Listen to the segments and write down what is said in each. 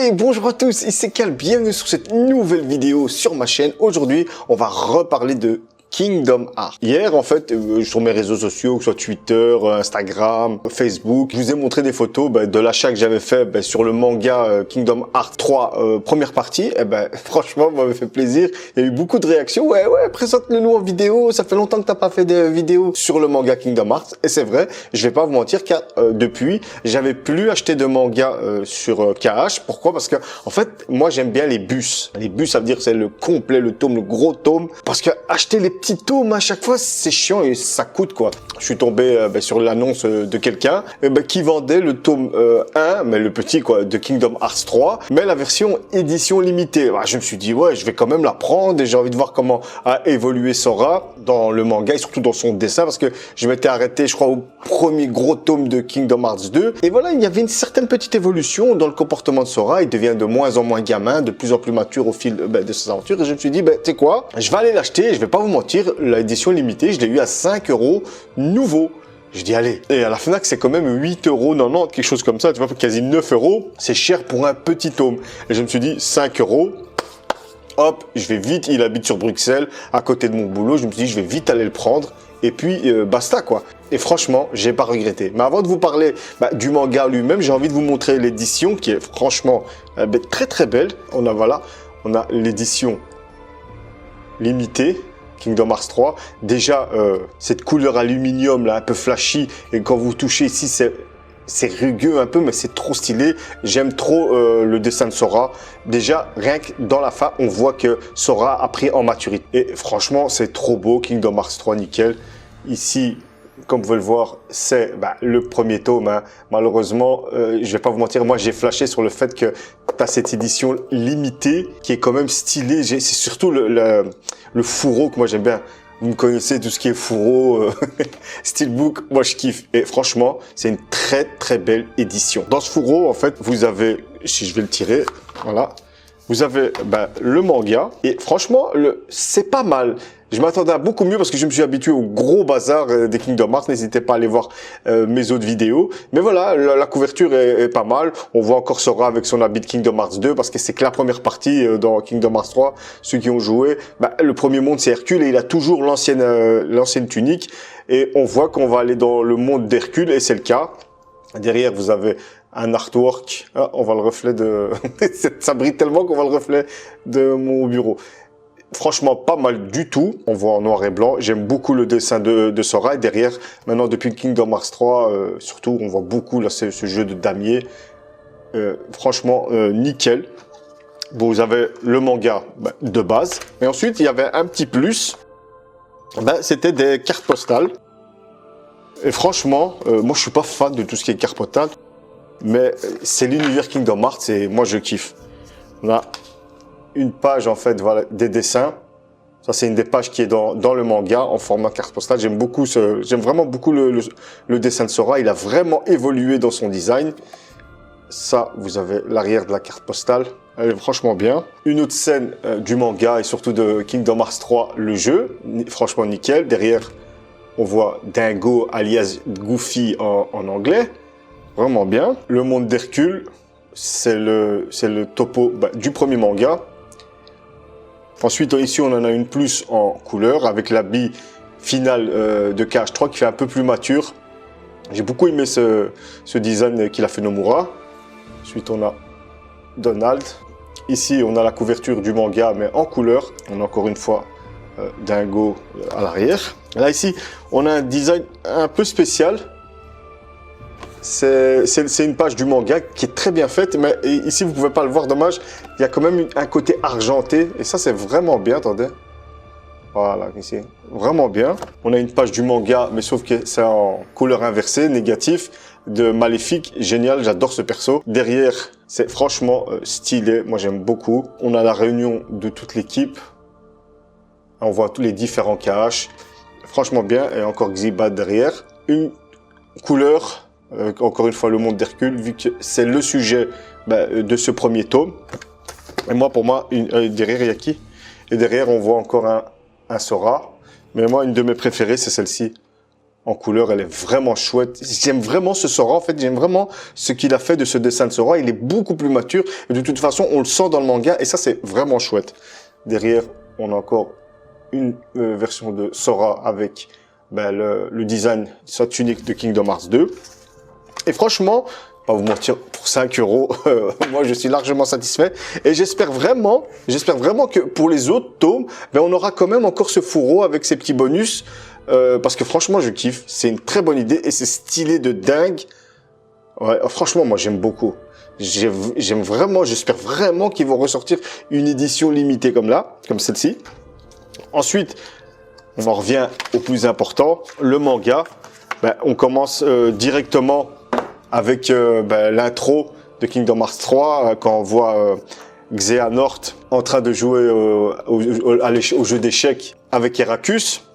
Hey, bonjour à tous, ici Cal, bienvenue sur cette nouvelle vidéo sur ma chaîne. Aujourd'hui, on va reparler de Kingdom Hearts. Hier, en fait, sur mes réseaux sociaux, que ce soit Twitter, Instagram, Facebook, je vous ai montré des photos de l'achat que j'avais fait sur le manga Kingdom Hearts 3 première partie. Et franchement, ça m'avait fait plaisir. Il y a eu beaucoup de réactions. Ouais, présente-le-nous en vidéo. Ça fait longtemps que t'as pas fait de vidéo sur le manga Kingdom Hearts. Et c'est vrai, je vais pas vous mentir, car depuis, j'avais plus acheté de manga sur KH. Pourquoi? Parce que, en fait, moi, j'aime bien les bus. Les bus, ça veut dire c'est le complet, le tome, le gros tome. Parce que acheter les petits tomes à chaque fois, c'est chiant et ça coûte quoi. Je suis tombé sur l'annonce de quelqu'un qui vendait le tome 1, mais le petit quoi, de Kingdom Hearts 3, mais la version édition limitée. Je me suis dit ouais, je vais quand même la prendre et j'ai envie de voir comment a évolué Sora dans le manga et surtout dans son dessin parce que je m'étais arrêté, je crois, au premier gros tome de Kingdom Hearts 2. Et voilà, il y avait une certaine petite évolution dans le comportement de Sora. Il devient de moins en moins gamin, de plus en plus mature au fil de ses aventures. Et je me suis dit, tu sais quoi, je vais aller l'acheter. Je vais pas vous mentir, l'édition limitée, je l'ai eu à 5 € nouveau. Je dis allez. Et à la Fnac, c'est quand même 8,90 €, quelque chose comme ça. Tu vois, quasi 9 €. C'est cher pour un petit tome. Et je me suis dit, 5 €. Hop, je vais vite. Il habite sur Bruxelles, à côté de mon boulot. Je me suis dit, je vais vite aller le prendre. Et puis, basta quoi. Et franchement, j'ai pas regretté. Mais avant de vous parler du manga lui-même, j'ai envie de vous montrer l'édition qui est franchement très très belle. On a l'édition limitée. Kingdom Hearts 3, déjà cette couleur aluminium là un peu flashy et quand vous touchez ici c'est rugueux un peu mais c'est trop stylé. J'aime trop le dessin de Sora. Déjà rien que dans la fin on voit que Sora a pris en maturité et franchement c'est trop beau. Kingdom Hearts 3 nickel. Ici comme vous pouvez le voir, c'est le premier tome. Hein. Malheureusement, je vais pas vous mentir, moi j'ai flashé sur le fait que tu as cette édition limitée qui est quand même stylée. C'est surtout le fourreau que moi j'aime bien. Vous me connaissez, tout ce qui est fourreau, steelbook, moi je kiffe. Et franchement, c'est une très très belle édition. Dans ce fourreau, en fait, vous avez, si je vais le tirer, voilà, vous avez le manga. Et franchement, c'est pas mal. Je m'attendais à beaucoup mieux parce que je me suis habitué au gros bazar des Kingdom Hearts. N'hésitez pas à aller voir mes autres vidéos. Mais voilà, la couverture est pas mal. On voit encore Sora avec son habit de Kingdom Hearts 2 parce que c'est que la première partie dans Kingdom Hearts 3. Ceux qui ont joué, le premier monde c'est Hercule et il a toujours l'ancienne tunique. Et on voit qu'on va aller dans le monde d'Hercule et c'est le cas. Derrière, vous avez un artwork. Ah, on voit le reflet de... Ça brille tellement qu'on voit le reflet de mon bureau. Franchement, pas mal du tout. On voit en noir et blanc. J'aime beaucoup le dessin de Sora. Et derrière, maintenant, depuis Kingdom Hearts 3, surtout, on voit beaucoup là, ce jeu de damier. Franchement, nickel. Bon, vous avez le manga de base. Et ensuite, il y avait un petit plus. C'était des cartes postales. Et franchement, moi, je suis pas fan de tout ce qui est cartes postales. Mais c'est l'univers Kingdom Hearts et moi, je kiffe. On a une page en fait des dessins. Ça c'est une des pages qui est dans le manga en format carte postale. J'aime vraiment beaucoup le dessin de Sora. Il a vraiment évolué dans son design. Ça, vous avez l'arrière de la carte postale. Elle est franchement bien. Une autre scène du manga et surtout de Kingdom Hearts 3, le jeu. Franchement nickel. Derrière, on voit Dingo alias Goofy en anglais. Vraiment bien. Le monde d'Hercule, c'est le topo du premier manga. Ensuite, ici, on en a une plus en couleur avec l'habit final de KH3 qui fait un peu plus mature. J'ai beaucoup aimé ce design qu'il a fait Nomura. Ensuite, on a Donald. Ici, on a la couverture du manga, mais en couleur. On a encore une fois Dingo à l'arrière. Là, ici, on a un design un peu spécial. C'est une page du manga qui est très bien faite, mais ici vous pouvez pas le voir, dommage. Il y a quand même un côté argenté et ça c'est vraiment bien, attendez. Voilà, ici, vraiment bien. On a une page du manga, mais sauf que c'est en couleur inversée, négatif, de Maléfique, génial, j'adore ce perso. Derrière, c'est franchement stylé, moi j'aime beaucoup. On a la réunion de toute l'équipe. On voit tous les différents KH, franchement bien, et encore Xibat derrière. Une couleur... encore une fois le monde d'Hercule vu que c'est le sujet de ce premier tome. Et moi pour moi derrière il y a qui? Et derrière on voit encore un Sora. Mais moi une de mes préférées c'est celle-ci. en couleur, elle est vraiment chouette. J'aime vraiment ce Sora, en fait, j'aime vraiment ce qu'il a fait de ce dessin de Sora. Il est beaucoup plus mature et de toute façon, on le sent dans le manga et ça, c'est vraiment chouette. Derrière, on a encore une version de Sora avec le design, sa tunique de Kingdom Hearts 2. Et franchement, pas vous mentir, pour 5 €, moi je suis largement satisfait. Et j'espère vraiment que pour les autres tomes, on aura quand même encore ce fourreau avec ses petits bonus. Parce que franchement, je kiffe. C'est une très bonne idée et c'est stylé de dingue. Ouais, franchement, moi j'aime beaucoup. J'aime vraiment, j'espère vraiment qu'ils vont ressortir une édition limitée comme celle-ci. Ensuite, on en revient au plus important, le manga. On commence directement avec l'intro de Kingdom Hearts 3, quand on voit Xehanort en train de jouer au jeu d'échecs avec Heracus.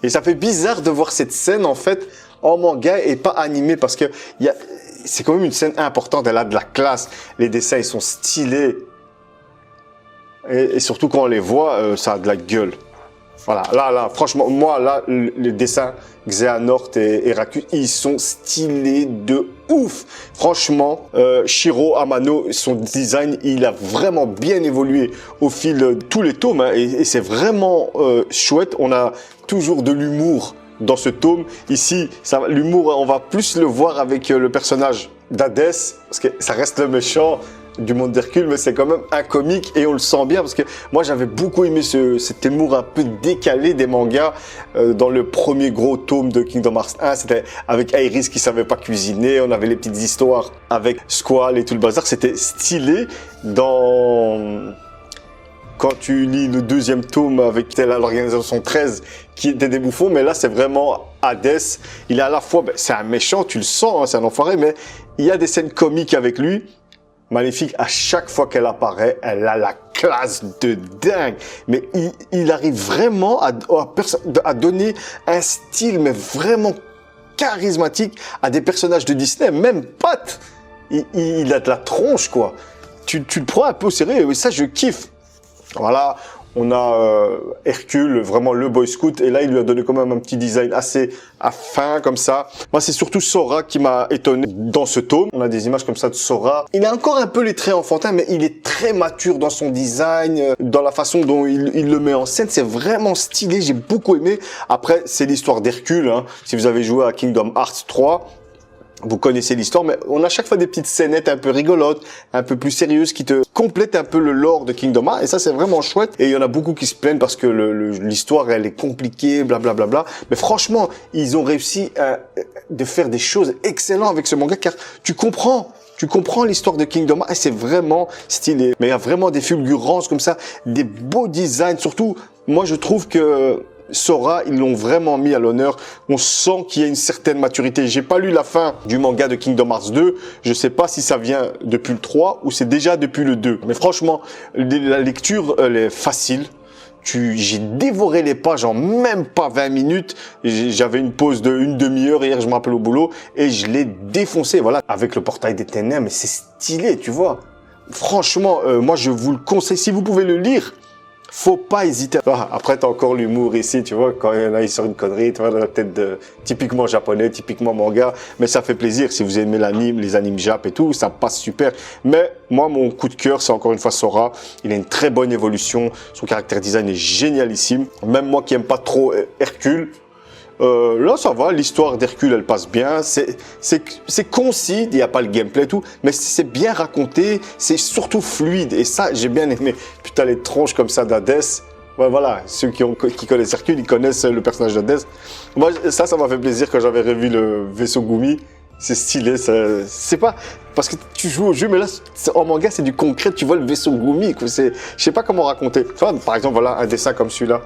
Et ça fait bizarre de voir cette scène en fait en manga et pas animée parce que c'est quand même une scène importante, elle a de la classe, les dessins ils sont stylés et surtout quand on les voit, ça a de la gueule. Voilà, là, franchement, moi, là, les dessins Xehanort et Heracus, ils sont stylés de ouf. Franchement, Shiro Amano, son design, il a vraiment bien évolué au fil de tous les tomes, hein, et c'est vraiment chouette. On a toujours de l'humour dans ce tome. Ici, l'humour, on va plus le voir avec le personnage d'Hadès, parce que ça reste le méchant du monde d'Hercule, mais c'est quand même un comique et on le sent bien parce que moi j'avais beaucoup aimé cet humour un peu décalé des mangas dans le premier gros tome de Kingdom Hearts 1. C'était avec Iris qui savait pas cuisiner, on avait les petites histoires avec Squall et tout le bazar, c'était stylé. Quand tu lis le deuxième tome avec l'organisation 13 qui était des bouffons, mais là c'est vraiment Hadès. Il est à la fois, c'est un méchant, tu le sens, hein, c'est un enfoiré, mais il y a des scènes comiques avec lui. Maléfique, à chaque fois qu'elle apparaît, elle a la classe de dingue. Mais il arrive vraiment à donner un style, mais vraiment charismatique à des personnages de Disney. Même Pat, il a de la tronche, quoi. Tu le prends un peu au sérieux, et ça, je kiffe. Voilà, on a Hercule, vraiment le Boy Scout, et là, il lui a donné quand même un petit design assez fin, comme ça. Moi, c'est surtout Sora qui m'a étonné dans ce tome. On a des images comme ça de Sora. Il a encore un peu les traits enfantins, mais il est très mature dans son design, dans la façon dont il le met en scène. C'est vraiment stylé, j'ai beaucoup aimé. Après, c'est l'histoire d'Hercule, hein. Si vous avez joué à Kingdom Hearts 3, vous connaissez l'histoire, mais on a chaque fois des petites scénettes un peu rigolotes, un peu plus sérieuses, qui te complètent un peu le lore de Kingdom Hearts, et ça c'est vraiment chouette. Et il y en a beaucoup qui se plaignent parce que l'histoire elle est compliquée, blablabla. Mais franchement, ils ont réussi de faire des choses excellentes avec ce manga, car tu comprends l'histoire de Kingdom Hearts et c'est vraiment stylé. Mais il y a vraiment des fulgurances comme ça, des beaux designs. Surtout, moi je trouve que Sora, ils l'ont vraiment mis à l'honneur. On sent qu'il y a une certaine maturité. J'ai pas lu la fin du manga de Kingdom Hearts 2. Je sais pas si ça vient depuis le 3 ou c'est déjà depuis le 2. Mais franchement, la lecture, elle est facile. J'ai dévoré les pages en même pas 20 minutes. J'avais une pause de une demi-heure hier, je me rappelle, au boulot, et je l'ai défoncé. Voilà, avec le portail des ténèbres, mais c'est stylé, tu vois. Franchement, moi je vous le conseille. Si vous pouvez le lire, faut pas hésiter. Après, t'as encore l'humour ici, tu vois, quand il y en a, il sort une connerie, tu vois, dans la tête de typiquement japonais, typiquement manga, mais ça fait plaisir. Si vous aimez l'anime, les animes jap et tout, ça passe super. Mais moi, mon coup de cœur, c'est encore une fois Sora. Il a une très bonne évolution. Son caractère design est génialissime. Même moi qui aime pas trop Hercule, là ça va, l'histoire d'Hercule elle passe bien, c'est concis, il n'y a pas le gameplay et tout, mais c'est bien raconté, c'est surtout fluide et ça j'ai bien aimé. Putain les tronches comme ça d'Hadès, ouais, voilà, ceux qui connaissent Hercule, ils connaissent le personnage d'Hadès. Moi ça m'a fait plaisir quand j'avais revu le vaisseau Gumi, c'est stylé, c'est pas parce que tu joues au jeu, mais là en manga c'est du concret, tu vois le vaisseau Gumi, je sais pas comment raconter. Tu vois, par exemple voilà un dessin comme celui-là,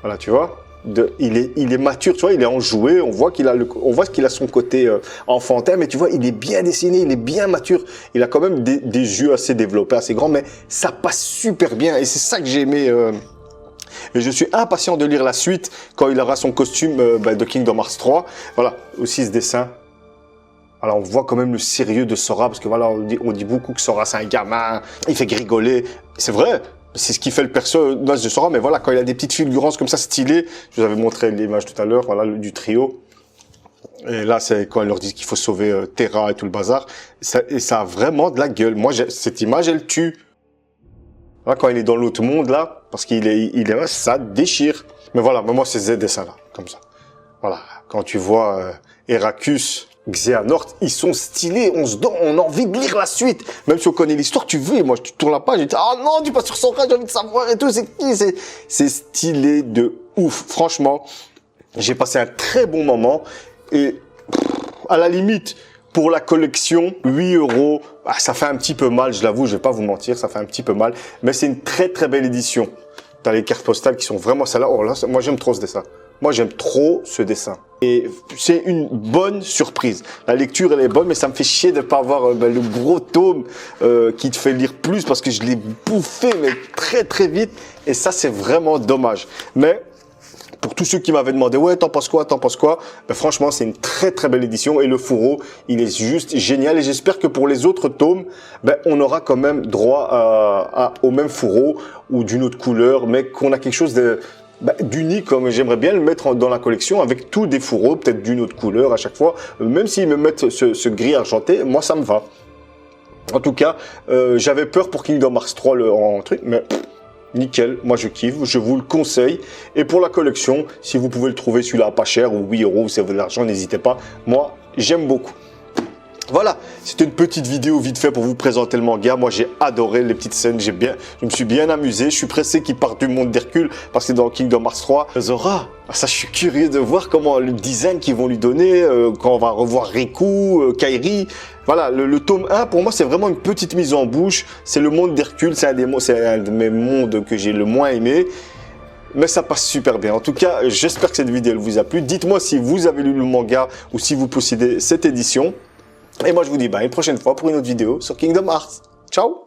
voilà tu vois. Il est mature, tu vois, il est enjoué, on voit qu'il a son côté enfantin, mais tu vois, il est bien dessiné, il est bien mature, il a quand même des yeux assez développés, assez grands, mais ça passe super bien, et c'est ça que j'ai aimé. Et je suis impatient de lire la suite quand il aura son costume de Kingdom Hearts 3. Voilà, aussi ce dessin. Alors on voit quand même le sérieux de Sora, parce que voilà, on dit beaucoup que Sora c'est un gamin, il fait rigoler, c'est vrai. C'est ce qui fait le personnage de Sora, mais voilà, quand il a des petites fulgurances comme ça stylées, je vous avais montré l'image tout à l'heure, voilà, du trio. Et là, c'est quand ils leur disent qu'il faut sauver Terra et tout le bazar. Et ça a vraiment de la gueule. Moi, cette image, elle tue. Là, quand il est dans l'autre monde, là, parce qu'il est, ça déchire. Mais voilà, moi, c'est ces dessins-là, comme ça. Voilà, quand tu vois Heracus, Xehanort, ils sont stylés, on a envie de lire la suite. Même si on connaît l'histoire, tu veux, moi, tu tournes la page et tu dis, ah non, tu passes sur Sora, j'ai envie de savoir et tout, c'est qui, c'est stylé de ouf. Franchement, j'ai passé un très bon moment et à la limite, pour la collection, 8 €, bah, ça fait un petit peu mal, je l'avoue, je vais pas vous mentir, ça fait un petit peu mal, mais c'est une très très belle édition. T'as les cartes postales qui sont vraiment celles-là. Oh là, moi j'aime trop ce dessin. Moi j'aime trop ce dessin. Et c'est une bonne surprise. La lecture elle est bonne, mais ça me fait chier de ne pas avoir le gros tome qui te fait lire plus parce que je l'ai bouffé mais très très vite. Et ça c'est vraiment dommage. Mais pour tous ceux qui m'avaient demandé, ouais, t'en penses quoi, ben, franchement, c'est une très très belle édition et le fourreau, il est juste génial et j'espère que pour les autres tomes, ben, on aura quand même droit au même fourreau ou d'une autre couleur, mais qu'on a quelque chose d'unique, comme j'aimerais bien le mettre dans la collection avec tous des fourreaux, peut-être d'une autre couleur à chaque fois, même s'ils me mettent ce gris argenté, moi ça me va. En tout cas, j'avais peur pour Kingdom Hearts 3 en truc, mais nickel, moi je kiffe, je vous le conseille. Et pour la collection, si vous pouvez le trouver celui-là pas cher, ou 8 €, si vous avez de l'argent, n'hésitez pas. Moi, j'aime beaucoup. Voilà, c'était une petite vidéo vite fait pour vous présenter le manga. Moi, j'ai adoré les petites scènes, je me suis bien amusé. Je suis pressé qu'il parte du monde d'Hercule parce que dans Kingdom Hearts 3, Zora, ça je suis curieux de voir comment le design qu'ils vont lui donner quand on va revoir Riku, Kairi. Voilà, le tome 1, pour moi, c'est vraiment une petite mise en bouche. C'est le monde d'Hercule, c'est un de mes mondes que j'ai le moins aimé. Mais ça passe super bien. En tout cas, j'espère que cette vidéo elle vous a plu. Dites-moi si vous avez lu le manga ou si vous possédez cette édition. Et moi, je vous dis à une prochaine fois pour une autre vidéo sur Kingdom Hearts. Ciao!